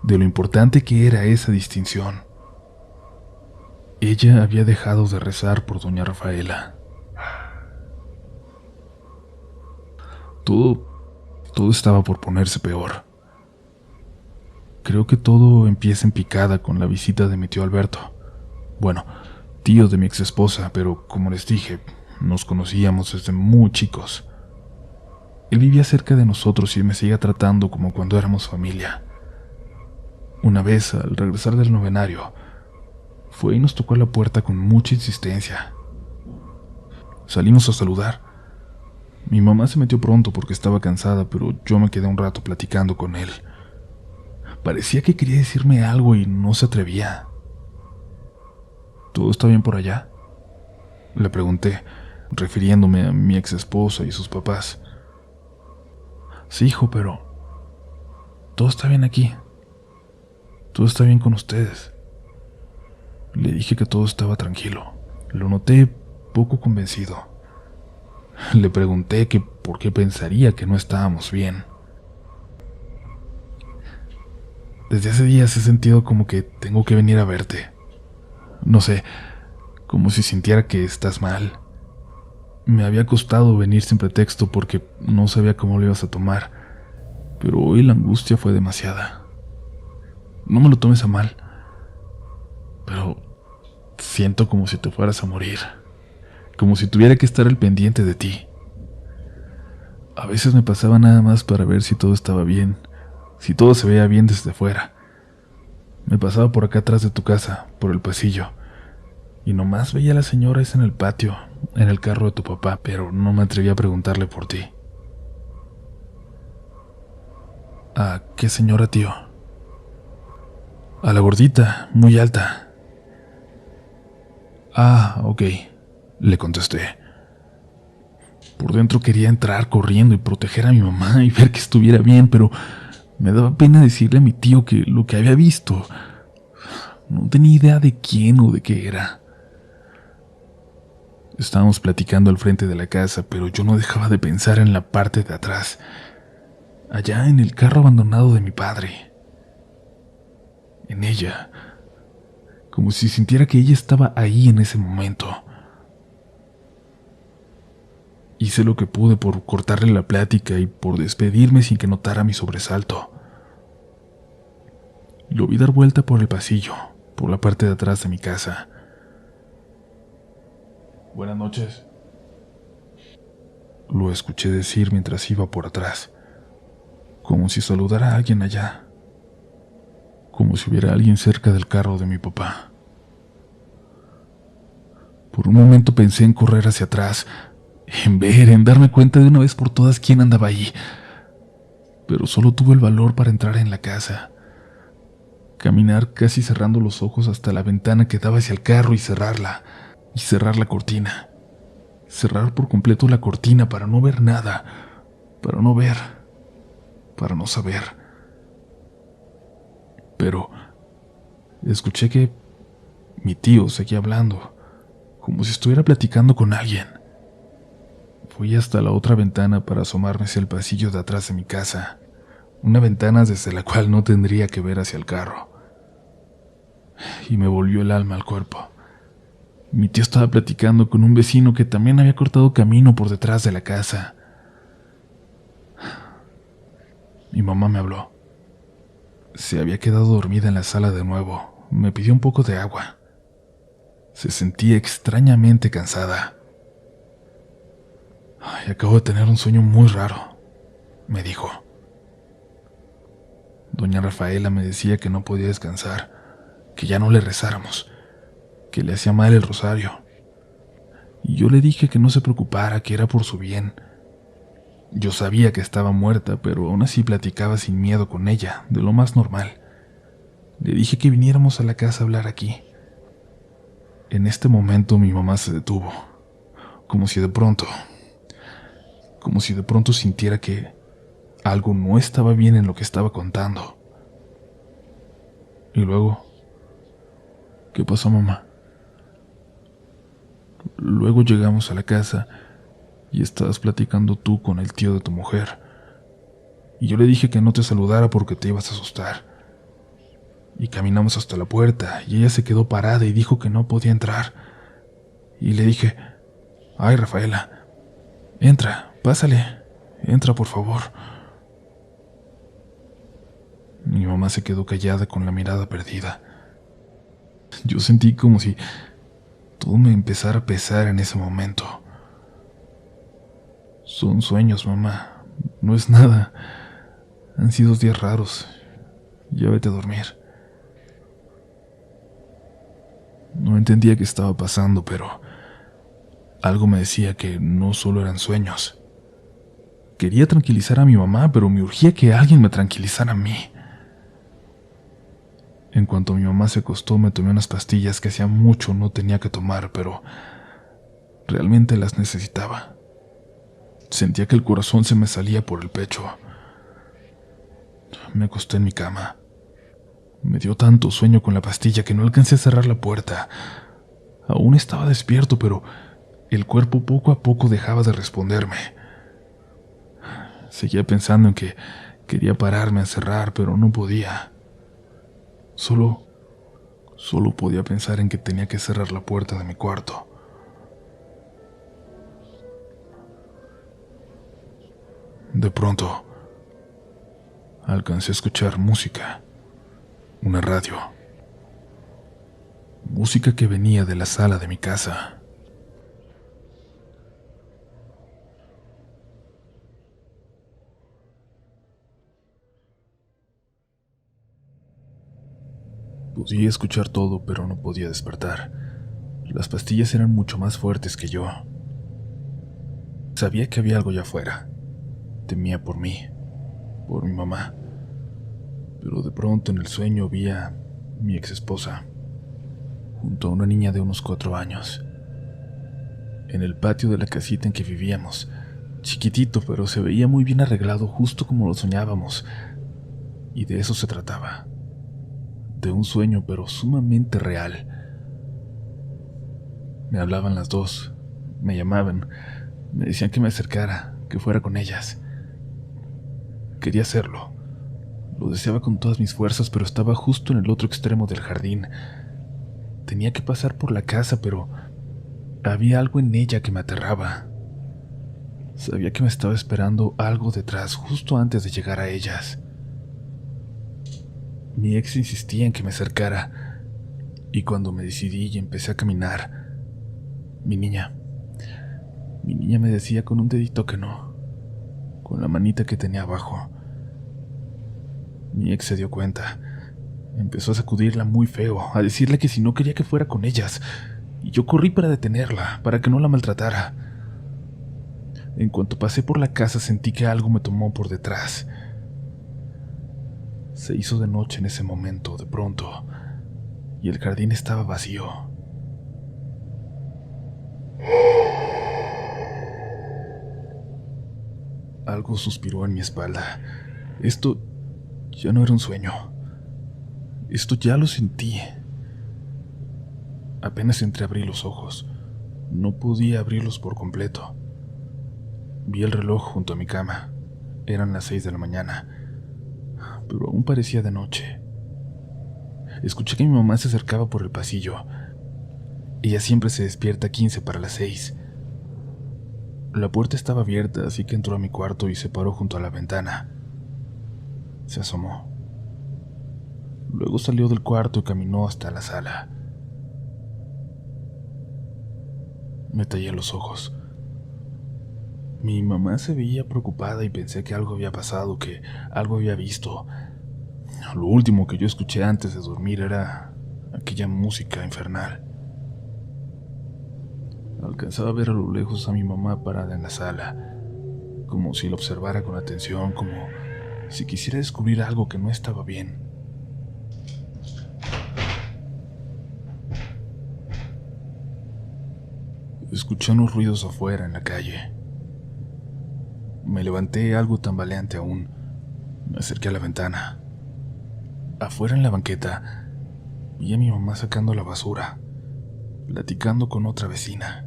de lo importante que era esa distinción. Ella había dejado de rezar por doña Rafaela. Todo estaba por ponerse peor. Creo que todo empieza en picada con la visita de mi tío Alberto. Bueno, tío de mi exesposa, pero como les dije, nos conocíamos desde muy chicos. Él vivía cerca de nosotros y me seguía tratando como cuando éramos familia. Una vez, al regresar del novenario, fue y nos tocó a la puerta con mucha insistencia. Salimos a saludar. Mi mamá se metió pronto porque estaba cansada, pero yo me quedé un rato platicando con él. Parecía que quería decirme algo y no se atrevía. ¿Todo está bien por allá?, le pregunté, refiriéndome a mi exesposa y sus papás. Sí, hijo, pero todo está bien aquí. Todo está bien con ustedes. Le dije que todo estaba tranquilo. Lo noté poco convencido. Le pregunté que por qué pensaría que no estábamos bien. Desde hace días he sentido como que tengo que venir a verte. No sé, como si sintiera que estás mal. Me había costado venir sin pretexto porque no sabía cómo lo ibas a tomar, pero hoy la angustia fue demasiada. No me lo tomes a mal, pero siento como si te fueras a morir, como si tuviera que estar al pendiente de ti. A veces me pasaba nada más para ver si todo estaba bien, si todo se veía bien desde fuera. Me pasaba por acá atrás de tu casa, por el pasillo, y nomás veía a la señora esa en el patio, en el carro de tu papá, pero no me atreví a preguntarle por ti. ¿A qué señora, tío? A la gordita, muy alta. Ah, ok, le contesté. Por dentro quería entrar corriendo y proteger a mi mamá y ver que estuviera bien, pero me daba pena decirle a mi tío que lo que había visto. No tenía idea de quién o de qué era. Estábamos platicando al frente de la casa, pero yo no dejaba de pensar en la parte de atrás, allá en el carro abandonado de mi padre. En ella, como si sintiera que ella estaba ahí en ese momento. Hice lo que pude por cortarle la plática y por despedirme sin que notara mi sobresalto. Lo vi dar vuelta por el pasillo, por la parte de atrás de mi casa. Buenas noches. Lo escuché decir mientras iba por atrás, como si saludara a alguien allá, como si hubiera alguien cerca del carro de mi papá. Por un momento pensé en correr hacia atrás, en darme cuenta de una vez por todas quién andaba ahí, pero solo tuve el valor para entrar en la casa, caminar casi cerrando los ojos hasta la ventana que daba hacia el carro y cerrar la cortina. Cerrar por completo la cortina para no ver nada, para no ver, para no saber. Pero escuché que mi tío seguía hablando, como si estuviera platicando con alguien. Fui hasta la otra ventana para asomarme hacia el pasillo de atrás de mi casa, una ventana desde la cual no tendría que ver hacia el carro. Y me volvió el alma al cuerpo. Mi tío estaba platicando con un vecino que también había cortado camino por detrás de la casa. Mi mamá me habló. Se había quedado dormida en la sala de nuevo. Me pidió un poco de agua. Se sentía extrañamente cansada. Ay, acabo de tener un sueño muy raro, me dijo. Doña Rafaela me decía que no podía descansar, que ya no le rezáramos, que le hacía mal el rosario. Y yo le dije que no se preocupara, que era por su bien. Yo sabía que estaba muerta, pero aún así platicaba sin miedo con ella, de lo más normal. Le dije que viniéramos a la casa a hablar aquí. En este momento mi mamá se detuvo, como si de pronto sintiera que algo no estaba bien en lo que estaba contando. Y luego, ¿qué pasó, mamá? Luego llegamos a la casa y estabas platicando tú con el tío de tu mujer. Y yo le dije que no te saludara porque te ibas a asustar. Y caminamos hasta la puerta y ella se quedó parada y dijo que no podía entrar. Y le dije, ay, Rafaela, entra, pásale, entra por favor. Mi mamá se quedó callada con la mirada perdida. Yo sentí como si todo me empezara a pesar en ese momento. Son sueños, mamá, no es nada. Han sido días raros. Ya vete a dormir. No entendía qué estaba pasando, pero algo me decía que no solo eran sueños. Quería tranquilizar a mi mamá, pero me urgía que alguien me tranquilizara a mí. En cuanto mi mamá se acostó, me tomé unas pastillas que hacía mucho no tenía que tomar, pero realmente las necesitaba. Sentía que el corazón se me salía por el pecho. Me acosté en mi cama. Me dio tanto sueño con la pastilla que no alcancé a cerrar la puerta. Aún estaba despierto, pero el cuerpo poco a poco dejaba de responderme. Seguía pensando en que quería pararme a encerrar, pero no podía. Solo podía pensar en que tenía que cerrar la puerta de mi cuarto. De pronto, alcancé a escuchar música, una radio. Música que venía de la sala de mi casa. Podía escuchar todo, pero no podía despertar. Las pastillas eran mucho más fuertes que yo. Sabía que había algo allá afuera. Temía por mí, por mi mamá. Pero de pronto en el sueño vi a mi exesposa, junto a una niña de unos 4 años. En el patio de la casita en que vivíamos, chiquitito, pero se veía muy bien arreglado, justo como lo soñábamos. Y de eso se trataba. De un sueño, pero sumamente real. Me hablaban las dos, me llamaban, me decían que me acercara, que fuera con ellas. Quería hacerlo. Lo deseaba con todas mis fuerzas, pero estaba justo en el otro extremo del jardín. Tenía que pasar por la casa, pero había algo en ella que me aterraba. Sabía que me estaba esperando algo detrás justo antes de llegar a ellas. Mi ex insistía en que me acercara, y cuando me decidí y empecé a caminar, mi niña me decía con un dedito que no, con la manita que tenía abajo. Mi ex se dio cuenta, empezó a sacudirla muy feo, a decirle que si no quería que fuera con ellas, y yo corrí para detenerla, para que no la maltratara. En cuanto pasé por la casa sentí que algo me tomó por detrás. Se hizo de noche en ese momento, de pronto, y el jardín estaba vacío. Algo suspiró en mi espalda. Esto ya no era un sueño. Esto ya lo sentí. Apenas entreabrí los ojos. No podía abrirlos por completo. Vi el reloj junto a mi cama. Eran las 6 de la mañana, pero aún parecía de noche. Escuché que mi mamá se acercaba por el pasillo. Ella siempre se despierta 15 para las 6. La puerta estaba abierta, así que entró a mi cuarto y se paró junto a la ventana. Se asomó. Luego salió del cuarto y caminó hasta la sala. Me tallé los ojos. Mi mamá se veía preocupada y pensé que algo había pasado, que algo había visto. Lo último que yo escuché antes de dormir era aquella música infernal. Alcanzaba a ver a lo lejos a mi mamá parada en la sala, como si la observara con atención, como si quisiera descubrir algo que no estaba bien. Escuché unos ruidos afuera en la calle. Me levanté algo tambaleante aún. Me acerqué a la ventana. Afuera en la banqueta vi a mi mamá sacando la basura, platicando con otra vecina.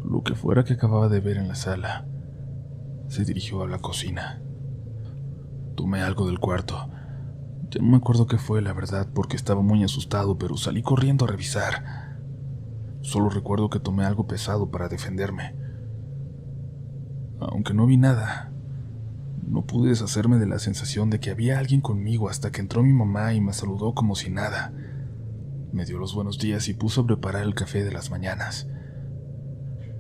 Lo que fuera que acababa de ver en la sala se dirigió a la cocina. Tomé algo del cuarto. Ya no me acuerdo qué fue, la verdad, porque estaba muy asustado, pero salí corriendo a revisar. Solo recuerdo que tomé algo pesado para defenderme. Aunque no vi nada, no pude deshacerme de la sensación de que había alguien conmigo hasta que entró mi mamá y me saludó como si nada. Me dio los buenos días y puso a preparar el café de las mañanas.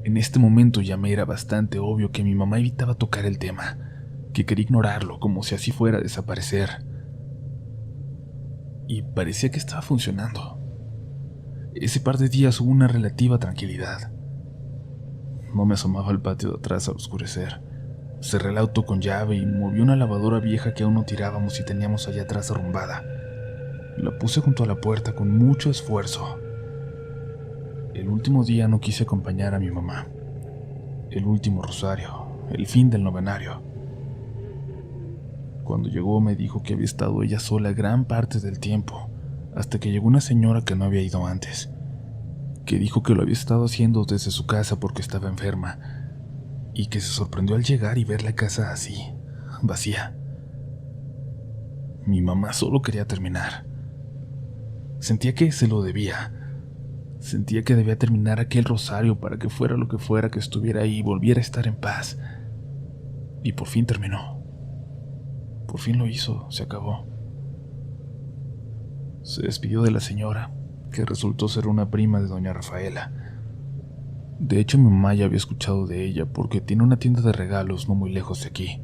En este momento ya me era bastante obvio que mi mamá evitaba tocar el tema, que quería ignorarlo como si así fuera a desaparecer. Y parecía que estaba funcionando. Ese par de días hubo una relativa tranquilidad. No me asomaba al patio de atrás al oscurecer. Cerré el auto con llave y moví una lavadora vieja que aún no tirábamos y teníamos allá atrás arrumbada. La puse junto a la puerta con mucho esfuerzo. El último día no quise acompañar a mi mamá. El último rosario, el fin del novenario. Cuando llegó me dijo que había estado ella sola gran parte del tiempo, hasta que llegó una señora que no había ido antes, que dijo que lo había estado haciendo desde su casa porque estaba enferma, y que se sorprendió al llegar y ver la casa así, vacía. Mi mamá solo quería terminar. Sentía que se lo debía. Sentía que debía terminar aquel rosario para que fuera lo que fuera que estuviera ahí y volviera a estar en paz. Y por fin terminó. Por fin lo hizo, se acabó. Se despidió de la señora, que resultó ser una prima de doña Rafaela. De hecho, mi mamá ya había escuchado de ella porque tiene una tienda de regalos no muy lejos de aquí,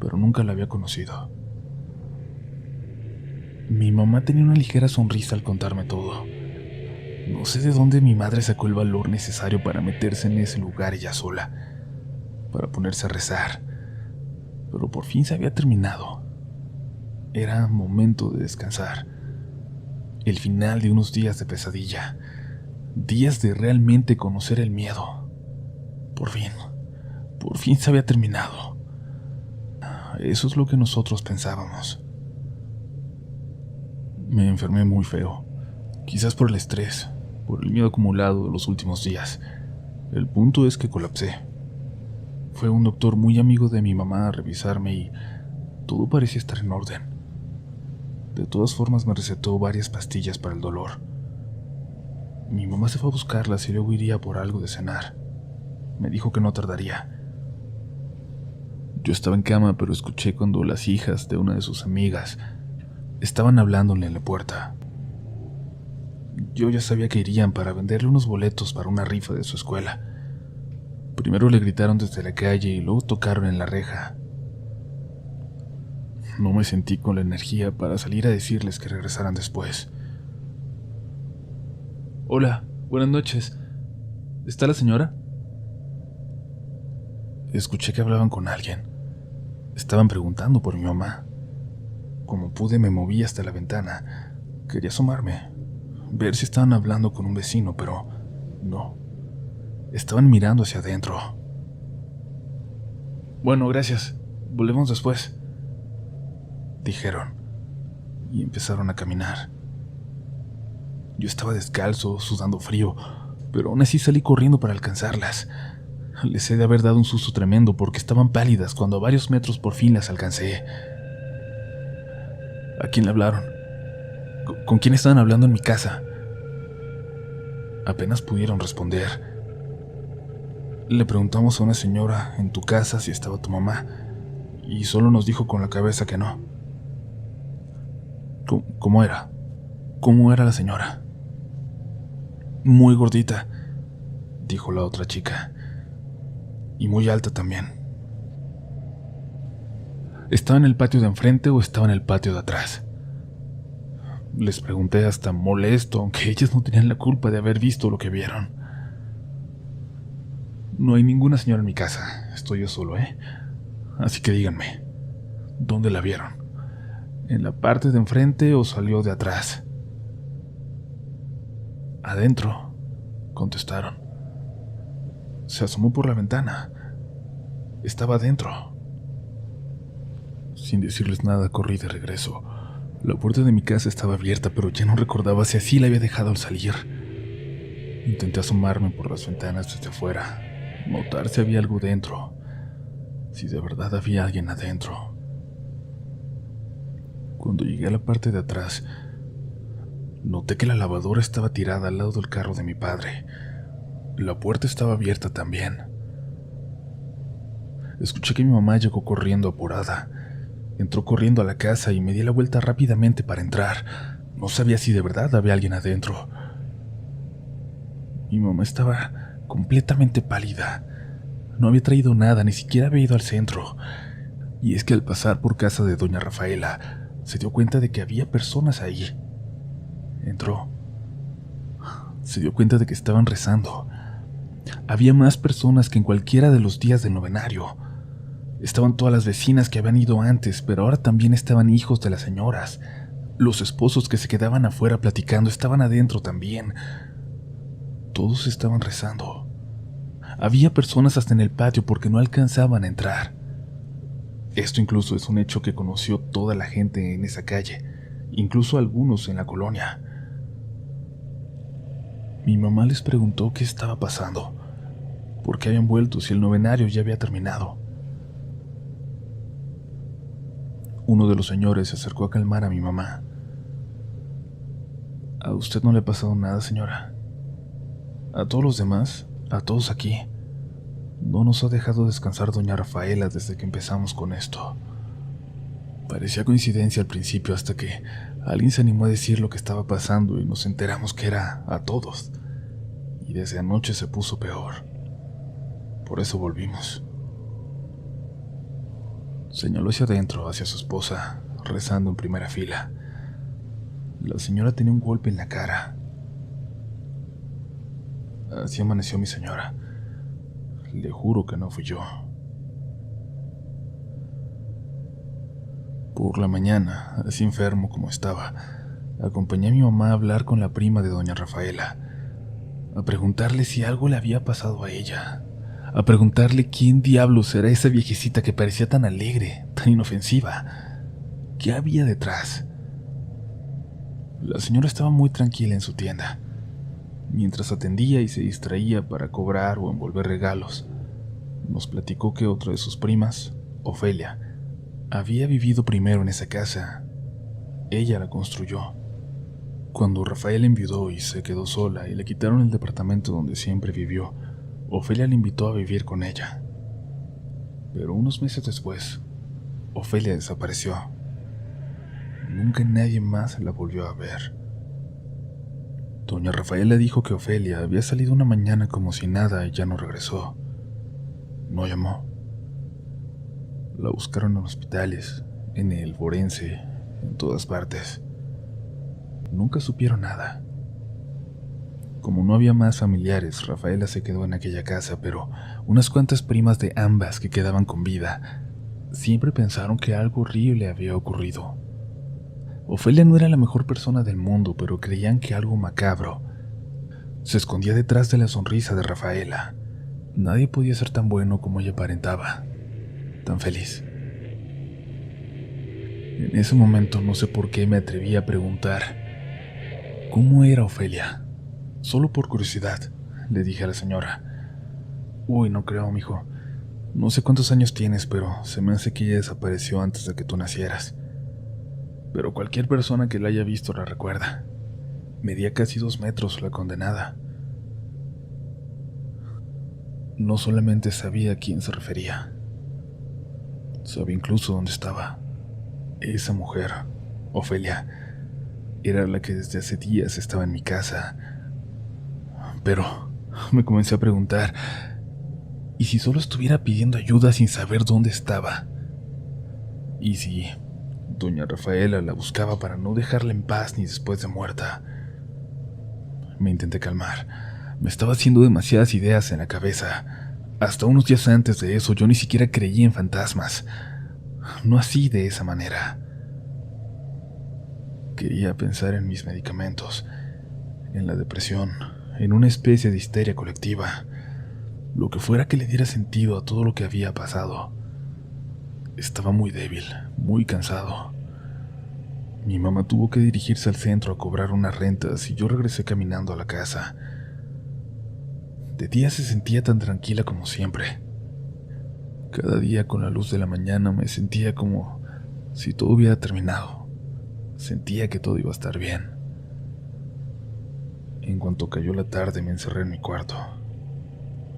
pero nunca la había conocido. Mi mamá tenía una ligera sonrisa al contarme todo. No sé de dónde mi madre sacó el valor necesario para meterse en ese lugar ella sola, para ponerse a rezar, pero por fin se había terminado. Era momento de descansar. El final de unos días de pesadilla, días de realmente conocer el miedo. Por fin se había terminado. Eso es lo que nosotros pensábamos. Me enfermé muy feo, quizás por el estrés, por el miedo acumulado de los últimos días. El punto es que colapsé. Fue un doctor muy amigo de mi mamá a revisarme y todo parecía estar en orden. De todas formas me recetó varias pastillas para el dolor. Mi mamá se fue a buscarlas y luego iría por algo de cenar. Me dijo que no tardaría. Yo estaba en cama, pero escuché cuando las hijas de una de sus amigas estaban hablándole en la puerta. Yo ya sabía que irían para venderle unos boletos para una rifa de su escuela. Primero le gritaron desde la calle y luego tocaron en la reja. No me sentí con la energía para salir a decirles que regresaran después. Hola, buenas noches. ¿Está la señora? Escuché que hablaban con alguien. Estaban preguntando por mi mamá. Como pude me moví hasta la ventana. Quería asomarme, ver si estaban hablando con un vecino, pero no. Estaban mirando hacia adentro. Bueno, gracias. Volvemos después, dijeron, y empezaron a caminar. Yo estaba descalzo, sudando frío, pero aún así salí corriendo para alcanzarlas. Les he de haber dado un susto tremendo porque estaban pálidas cuando a varios metros por fin las alcancé. ¿A quién le hablaron? ¿Con quién estaban hablando en mi casa? Apenas pudieron responder. Le preguntamos a una señora en tu casa si estaba tu mamá, y solo nos dijo con la cabeza que no. ¿Cómo era? ¿Cómo era la señora? Muy gordita, dijo la otra chica, y muy alta también. ¿Estaba en el patio de enfrente o estaba en el patio de atrás? Les pregunté hasta molesto, aunque ellas no tenían la culpa de haber visto lo que vieron. No hay ninguna señora en mi casa, estoy yo solo, Así que díganme, ¿dónde la vieron? ¿En la parte de enfrente o salió de atrás? Adentro, contestaron. Se asomó por la ventana. Estaba adentro. Sin decirles nada, corrí de regreso. La puerta de mi casa estaba abierta, pero ya no recordaba si así la había dejado al salir. Intenté asomarme por las ventanas desde afuera, notar si había algo dentro, si de verdad había alguien adentro. Cuando llegué a la parte de atrás, noté que la lavadora estaba tirada al lado del carro de mi padre. La puerta estaba abierta también. Escuché que mi mamá llegó corriendo apurada. Entró corriendo a la casa y me di la vuelta rápidamente para entrar. No sabía si de verdad había alguien adentro. Mi mamá estaba completamente pálida. No había traído nada, ni siquiera había ido al centro. Y es que al pasar por casa de doña Rafaela, se dio cuenta de que había personas ahí. Entró. Se dio cuenta de que estaban rezando. Había más personas que en cualquiera de los días del novenario. Estaban todas las vecinas que habían ido antes, pero ahora también estaban hijos de las señoras. Los esposos que se quedaban afuera platicando estaban adentro también. Todos estaban rezando. Había personas hasta en el patio porque no alcanzaban a entrar. Esto incluso es un hecho que conoció toda la gente en esa calle, incluso algunos en la colonia. Mi mamá les preguntó qué estaba pasando, por qué habían vuelto si el novenario ya había terminado. Uno de los señores se acercó a calmar a mi mamá. ¿A usted no le ha pasado nada, señora? A todos los demás, a todos aquí, no nos ha dejado descansar doña Rafaela desde que empezamos con esto. Parecía coincidencia al principio hasta que alguien se animó a decir lo que estaba pasando y nos enteramos que era a todos. Y desde anoche se puso peor. Por eso volvimos. Señaló hacia adentro, hacia su esposa, rezando en primera fila. La señora tenía un golpe en la cara. Así amaneció mi señora. Le juro que no fui yo. Por la mañana, así enfermo como estaba, acompañé a mi mamá a hablar con la prima de doña Rafaela, a preguntarle si algo le había pasado a ella, a preguntarle quién diablos era esa viejecita que parecía tan alegre, tan inofensiva. ¿Qué había detrás? La señora estaba muy tranquila en su tienda, mientras atendía y se distraía para cobrar o envolver regalos. Nos platicó que otra de sus primas, Ofelia, había vivido primero en esa casa. Ella la construyó. Cuando Rafael enviudó y se quedó sola y le quitaron el departamento donde siempre vivió, Ofelia le invitó a vivir con ella. Pero unos meses después, Ofelia desapareció. Nunca nadie más la volvió a ver. Doña Rafaela dijo que Ofelia había salido una mañana como si nada y ya no regresó. No llamó. La buscaron en hospitales, en el forense, en todas partes. Nunca supieron nada. Como no había más familiares, Rafaela se quedó en aquella casa, pero unas cuantas primas de ambas que quedaban con vida siempre pensaron que algo horrible había ocurrido. Ofelia no era la mejor persona del mundo, pero creían que algo macabro se escondía detrás de la sonrisa de Rafaela. Nadie podía ser tan bueno como ella aparentaba, tan feliz. En ese momento no sé por qué me atreví a preguntar ¿cómo era Ofelia? Solo por curiosidad, le dije a la señora. Uy, no creo, mijo. No sé cuántos años tienes, pero se me hace que ella desapareció antes de que tú nacieras. Pero cualquier persona que la haya visto la recuerda. Medía casi 2 metros la condenada. No solamente sabía a quién se refería, sabía incluso dónde estaba. Esa mujer, Ofelia, era la que desde hace días estaba en mi casa. Pero me comencé a preguntar, ¿y si solo estuviera pidiendo ayuda sin saber dónde estaba? ¿Y si doña Rafaela la buscaba para no dejarla en paz ni después de muerta? Me intenté calmar. Me estaba haciendo demasiadas ideas en la cabeza. Hasta unos días antes de eso yo ni siquiera creía en fantasmas. No así de esa manera. Quería pensar en mis medicamentos, en la depresión, en una especie de histeria colectiva, lo que fuera que le diera sentido a todo lo que había pasado. Estaba muy débil, muy cansado. Mi mamá tuvo que dirigirse al centro a cobrar unas rentas y yo regresé caminando a la casa. De día se sentía tan tranquila como siempre. Cada día con la luz de la mañana me sentía como si todo hubiera terminado. Sentía que todo iba a estar bien. En cuanto cayó la tarde me encerré en mi cuarto.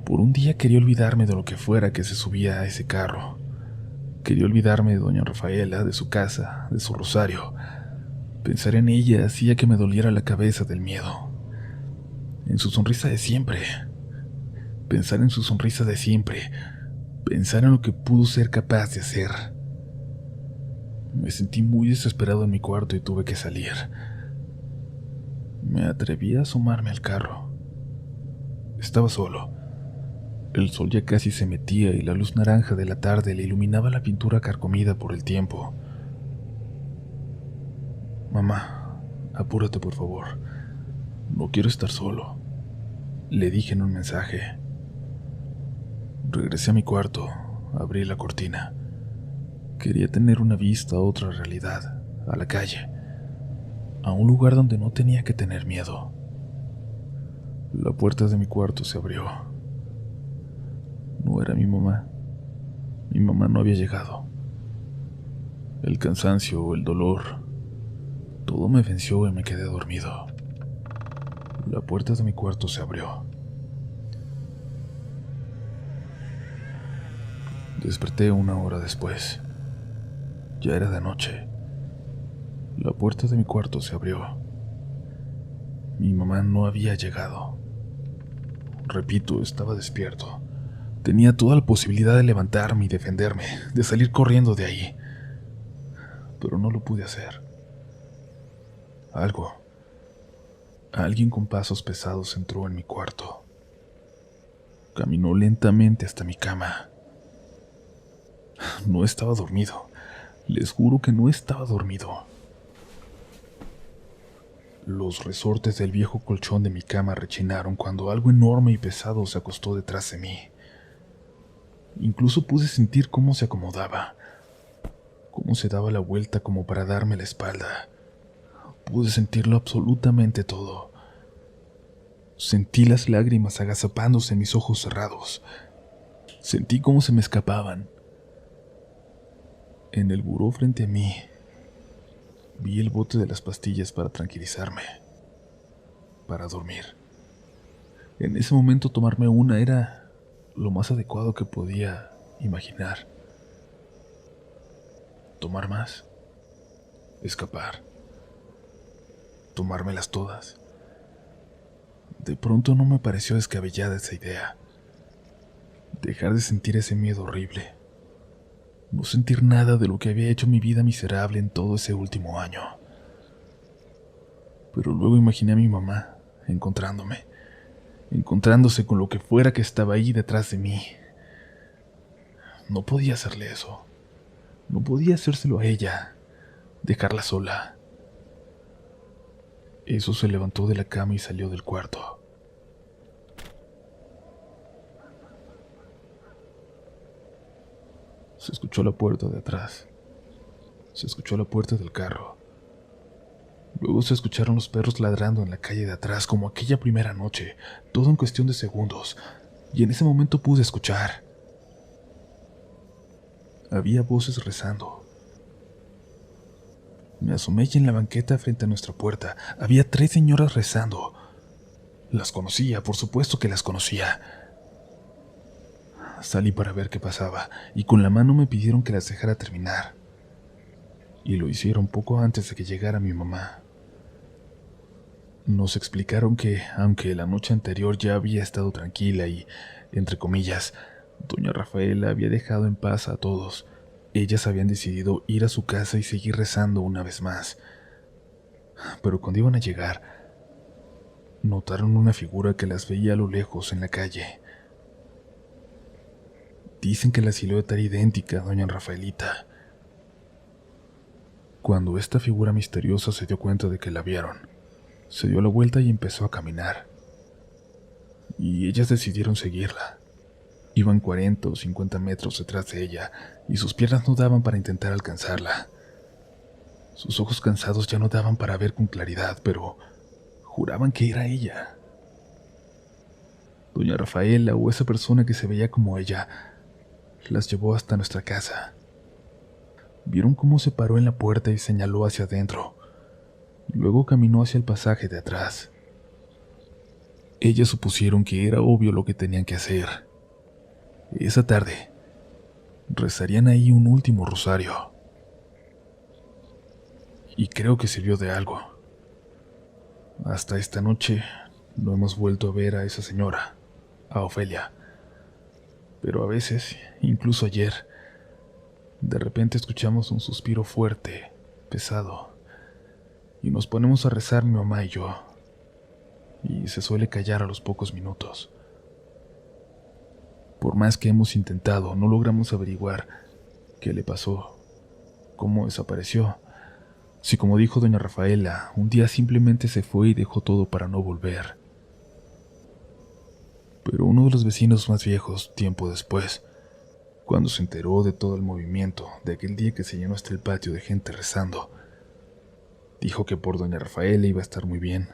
Por un día quería olvidarme de lo que fuera que se subía a ese carro. Quería olvidarme de doña Rafaela, de su casa, de su rosario. Pensar en ella hacía que me doliera la cabeza del miedo. En su sonrisa de siempre. Pensar en su sonrisa de siempre. Pensar en lo que pudo ser capaz de hacer. Me sentí muy desesperado en mi cuarto y tuve que salir. Me atreví a asomarme al carro. Estaba solo. El sol ya casi se metía y la luz naranja de la tarde le iluminaba la pintura carcomida por el tiempo. Mamá, apúrate por favor. No quiero estar solo, le dije en un mensaje. Regresé a mi cuarto, abrí la cortina. Quería tener una vista a otra realidad, a la calle, a un lugar donde no tenía que tener miedo. La puerta de mi cuarto se abrió. No era mi mamá. Mi mamá no había llegado. El cansancio, el dolor, todo me venció y me quedé dormido. La puerta de mi cuarto se abrió. Desperté 1 hora después. Ya era de noche. La puerta de mi cuarto se abrió. Mi mamá no había llegado. Repito, estaba despierto. Tenía toda la posibilidad de levantarme y defenderme, de salir corriendo de ahí. Pero no lo pude hacer. Alguien con pasos pesados entró en mi cuarto. Caminó lentamente hasta mi cama. No estaba dormido. Les juro que no estaba dormido. Los resortes del viejo colchón de mi cama rechinaron cuando algo enorme y pesado se acostó detrás de mí. Incluso pude sentir cómo se acomodaba, cómo se daba la vuelta como para darme la espalda. Pude sentirlo absolutamente todo. Sentí las lágrimas agazapándose en mis ojos cerrados. Sentí cómo se me escapaban. En el buró frente a mí, vi el bote de las pastillas para tranquilizarme, para dormir. En ese momento tomarme una era lo más adecuado que podía imaginar. Tomar más, escapar, tomármelas todas. De pronto no me pareció descabellada esa idea. Dejar de sentir ese miedo horrible. No sentir nada de lo que había hecho mi vida miserable en todo ese último año. Pero luego imaginé a mi mamá encontrándose con lo que fuera que estaba ahí detrás de mí. No podía hacerle eso. No podía hacérselo a ella, dejarla sola. Eso se levantó de la cama y salió del cuarto. Se escuchó la puerta de atrás. Se escuchó la puerta del carro. Luego se escucharon los perros ladrando en la calle de atrás como aquella primera noche, todo en cuestión de segundos, y en ese momento pude escuchar. Había voces rezando. Me asomé y en la banqueta frente a nuestra puerta había 3 señoras rezando. Las conocía, por supuesto que las conocía. Salí para ver qué pasaba, y con la mano me pidieron que las dejara terminar. Y lo hicieron poco antes de que llegara mi mamá. Nos explicaron que, aunque la noche anterior ya había estado tranquila y, entre comillas, doña Rafaela había dejado en paz a todos, ellas habían decidido ir a su casa y seguir rezando una vez más. Pero cuando iban a llegar, notaron una figura que las veía a lo lejos en la calle. Dicen que la silueta era idéntica a doña Rafaelita. Cuando esta figura misteriosa se dio cuenta de que la vieron, se dio la vuelta y empezó a caminar. Y ellas decidieron seguirla. Iban 40 o 50 metros detrás de ella, y sus piernas no daban para intentar alcanzarla. Sus ojos cansados ya no daban para ver con claridad, pero juraban que era ella. Doña Rafaela, o esa persona que se veía como ella, las llevó hasta nuestra casa. Vieron cómo se paró en la puerta y señaló hacia adentro. Luego caminó hacia el pasaje de atrás. Ellas supusieron que era obvio lo que tenían que hacer. Esa tarde, rezarían ahí un último rosario. Y creo que sirvió de algo. Hasta esta noche no hemos vuelto a ver a esa señora, a Ofelia. Pero a veces, incluso ayer, de repente escuchamos un suspiro fuerte, pesado, y nos ponemos a rezar mi mamá y yo, y se suele callar a los pocos minutos. Por más que hemos intentado, no logramos averiguar qué le pasó, cómo desapareció, si como dijo doña Rafaela, un día simplemente se fue y dejó todo para no volver. Pero uno de los vecinos más viejos, tiempo después, cuando se enteró de todo el movimiento, de aquel día que se llenó hasta el patio de gente rezando, dijo que por doña Rafaela iba a estar muy bien,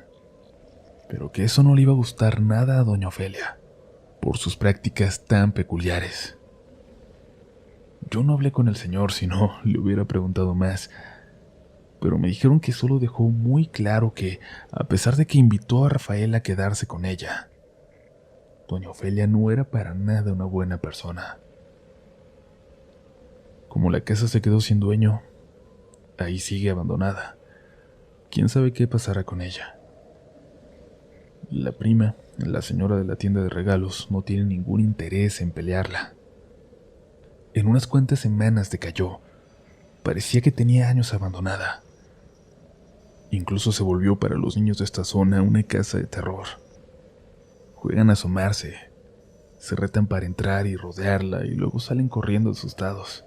pero que eso no le iba a gustar nada a doña Ofelia, por sus prácticas tan peculiares. Yo no hablé con el señor, si no, le hubiera preguntado más, pero me dijeron que solo dejó muy claro que, a pesar de que invitó a Rafaela a quedarse con ella, doña Ofelia no era para nada una buena persona. Como la casa se quedó sin dueño, ahí sigue abandonada. ¿Quién sabe qué pasará con ella? La prima, la señora de la tienda de regalos, no tiene ningún interés en pelearla. En unas cuantas semanas decayó. Parecía que tenía años abandonada. Incluso se volvió para los niños de esta zona una casa de terror. Juegan a asomarse, se retan para entrar y rodearla y luego salen corriendo asustados,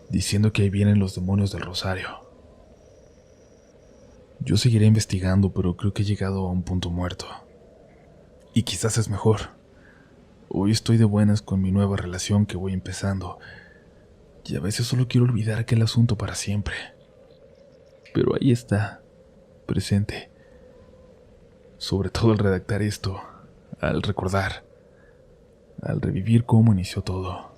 diciendo que ahí vienen los demonios del Rosario. Yo seguiré investigando, pero creo que he llegado a un punto muerto. Y quizás es mejor. Hoy estoy de buenas con mi nueva relación que voy empezando, y a veces solo quiero olvidar aquel asunto para siempre. Pero ahí está, presente. Sobre todo al redactar esto, al recordar, al revivir cómo inició todo.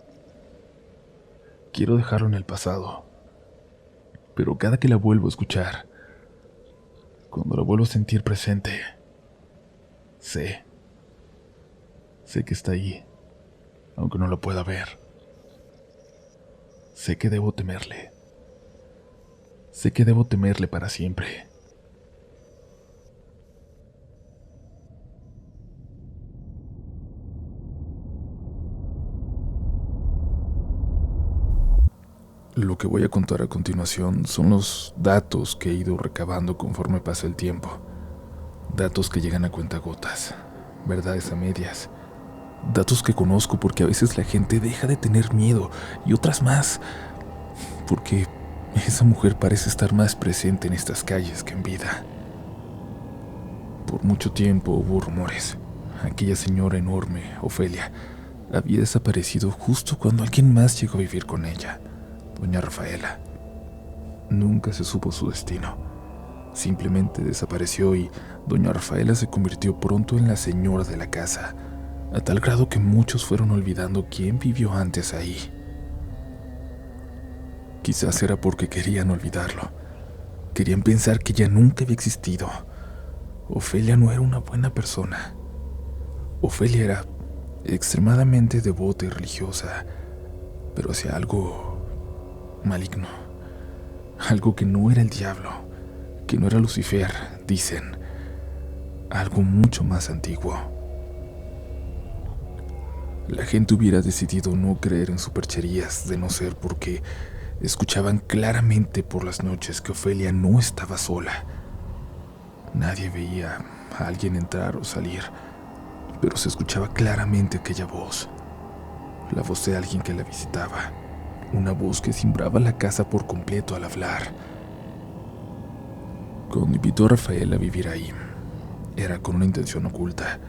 Quiero dejarlo en el pasado, pero cada que la vuelvo a escuchar, cuando la vuelvo a sentir presente, sé que está ahí, aunque no la pueda ver. Sé que debo temerle. Sé que debo temerle para siempre. Lo que voy a contar a continuación son los datos que he ido recabando conforme pasa el tiempo. Datos que llegan a cuentagotas, verdades a medias. Datos que conozco porque a veces la gente deja de tener miedo y otras más, porque esa mujer parece estar más presente en estas calles que en vida. Por mucho tiempo hubo rumores. Aquella señora enorme, Ofelia, había desaparecido justo cuando alguien más llegó a vivir con ella. Doña Rafaela. Nunca se supo su destino. Simplemente desapareció y doña Rafaela se convirtió pronto en la señora de la casa, a tal grado que muchos fueron olvidando quién vivió antes ahí. Quizás era porque querían olvidarlo. Querían pensar que ya nunca había existido. Ofelia no era una buena persona. Ofelia era extremadamente devota y religiosa, pero hacía algo maligno, algo que no era el diablo, que no era Lucifer, dicen, algo mucho más antiguo. La gente hubiera decidido no creer en supercherías de no ser porque escuchaban claramente por las noches que Ofelia no estaba sola. Nadie veía a alguien entrar o salir, pero se escuchaba claramente aquella voz, la voz de alguien que la visitaba. Una voz que cimbraba la casa por completo al hablar. Cuando invitó a Rafaela a vivir ahí, era con una intención oculta.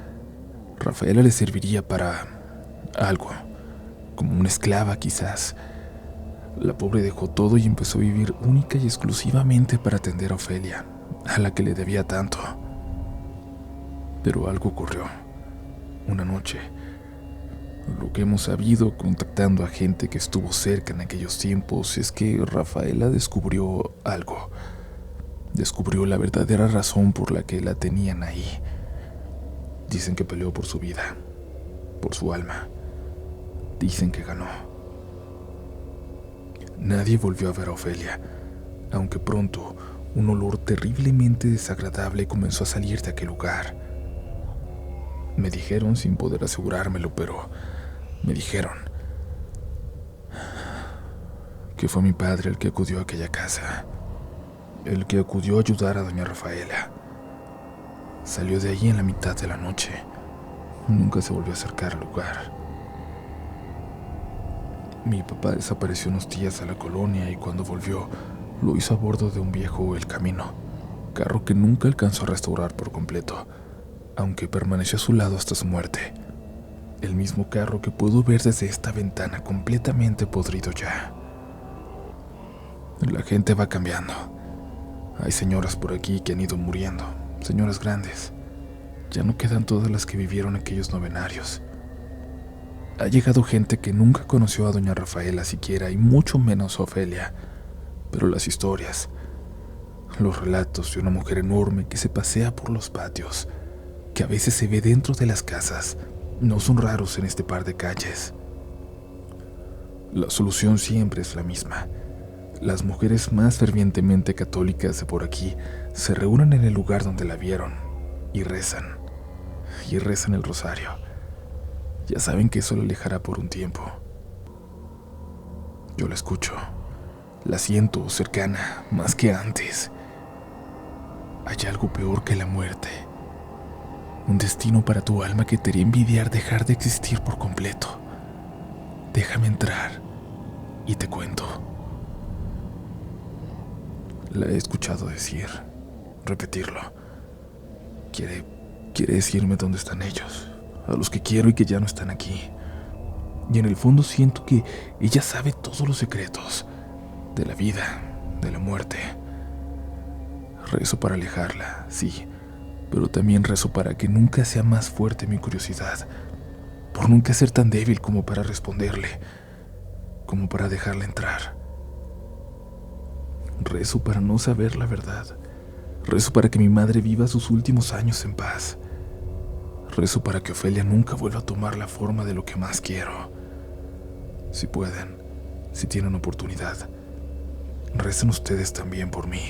Rafaela le serviría para algo, como una esclava quizás. La pobre dejó todo y empezó a vivir única y exclusivamente para atender a Ofelia, a la que le debía tanto. Pero algo ocurrió. Una noche, lo que hemos sabido contactando a gente que estuvo cerca en aquellos tiempos es que Rafaela descubrió algo. Descubrió la verdadera razón por la que la tenían ahí. Dicen que peleó por su vida, por su alma. Dicen que ganó. Nadie volvió a ver a Ofelia, aunque pronto un olor terriblemente desagradable comenzó a salir de aquel lugar. Me dijeron sin poder asegurármelo, pero me dijeron que fue mi padre el que acudió a aquella casa, el que acudió a ayudar a doña Rafaela. Salió de allí en la mitad de la noche. Nunca se volvió a acercar al lugar. Mi papá desapareció unos días a la colonia y cuando volvió, lo hizo a bordo de un viejo El Camino, carro que nunca alcanzó a restaurar por completo, aunque permaneció a su lado hasta su muerte. El mismo carro que puedo ver desde esta ventana completamente podrido ya. La gente va cambiando. Hay señoras por aquí que han ido muriendo, señoras grandes. Ya no quedan todas las que vivieron aquellos novenarios. Ha llegado gente que nunca conoció a doña Rafaela siquiera y mucho menos a Ofelia. Pero las historias, los relatos de una mujer enorme que se pasea por los patios, que a veces se ve dentro de las casas, no son raros en este par de calles. La solución siempre es la misma. Las mujeres más fervientemente católicas de por aquí se reúnen en el lugar donde la vieron y rezan el rosario. Ya saben que eso la alejará por un tiempo. Yo la escucho, la siento cercana, más que antes. Hay algo peor que la muerte. Un destino para tu alma que te haría envidiar dejar de existir por completo. Déjame entrar y te cuento. La he escuchado decir, repetirlo. Quiere decirme dónde están ellos, a los que quiero y que ya no están aquí. Y en el fondo siento que ella sabe todos los secretos de la vida, de la muerte. Rezo para alejarla, sí, pero también rezo para que nunca sea más fuerte mi curiosidad, por nunca ser tan débil como para responderle, como para dejarla entrar. Rezo para no saber la verdad. Rezo para que mi madre viva sus últimos años en paz. Rezo para que Ofelia nunca vuelva a tomar la forma de lo que más quiero. Si pueden, si tienen oportunidad, recen ustedes también por mí.